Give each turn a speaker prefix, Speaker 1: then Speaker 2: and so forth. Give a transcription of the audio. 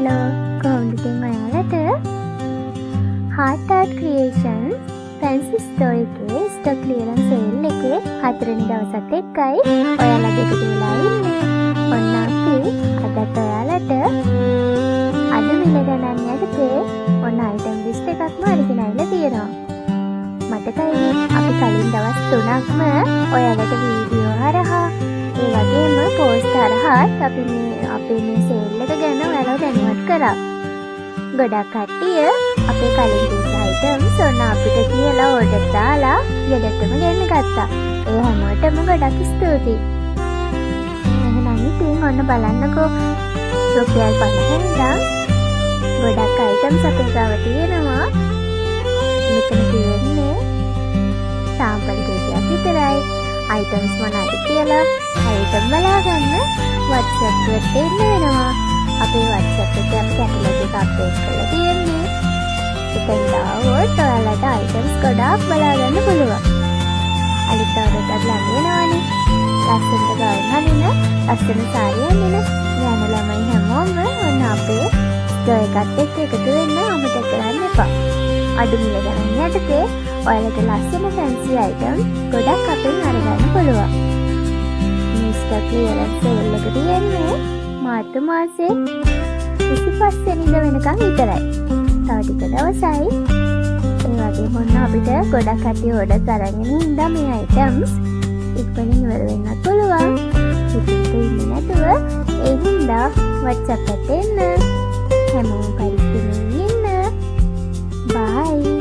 Speaker 1: hello කොහොමද ඉතින් ඔයාලට Heart Art Creations Fancy Store එකේ stock clearance sale එකේ 4 වෙනි දවසත් එක්කයි ඔයාලා දෙකට වෙලා ඉන්නේ. ඔන්න අපි අදත් ඔයාලට අද මිල ගණන් යටතේ ඔන්න item list එකක්ම අරගෙන ආවිලා තියෙනවා. මතකයි අපි කලින් දවස් 3ක්ම ඔයාලට වීඩියෝ හරහා ඒ වගේම පෝස්ට් හරහා අපි අපේ මේ සේල් එක ගැන ඔයාලව දැනුවත් කරා. ගොඩක් කට්ටිය අපේ කලින් දීපු items ඔන්න අපිට කියලා order දාලා යඩටම ගෙන්න ගත්තා. ඒ හැමෝටම ගොඩක් ස්තුතියි. එහෙනම් ඉතින් ඔන්න බලන්නකෝ රුපියල් 50 ඉඳන් ගොඩක් items අපේ ගාව තියෙනවා. මෙතන තියෙන්නේ sample කීපයක් විතරයි. items මොනවද කියලා item බලාගන්න WhatsApp එකට එන්න වෙනවා. අපේ WhatsApp එකේ අපි කැටලොග් එක අප්ඩේට් කරලා තියෙන්නේ. ඉතින් දාවොත් ඔයාලට items ගොඩාක් බලාගන්න පුළුවන්. අලුත් අවුරුද්දක් ළඟ වෙනවනේ. ලස්සනට ගවුම් හරින, ලස්සන සාරිය අඳින යන ළමයි හැමෝම ඔන්න අපේ ස්ටෝර් එකත් එක්ක එකතු වෙන්න අමතක කරන්න එපා. අඩු මිල ගණන් යටතේ ඔයාලට ලස්සන fancy items ගොඩක් අපෙන් අරගන්න පුළුවන්. මේ stock clearance sale එක තියෙන්නේ මාර්තු මාසේ 25 වෙනිදා වෙනකන් විතරයි. තව ටික දවසයි. ඒ වගේම ඔන්න අපිට ගොඩක් කට්ටිය orders අරගෙන ඉඳලා මේ items ඉක්මනින් ඉවර වෙන්නත් පුළුවන්. ඉතින් ඉන්නේ නැතුව ඒ හින්දා WhatsApp එකට එන්න. හැමෝම පරිස්සමෙන් ඉන්න. Bye.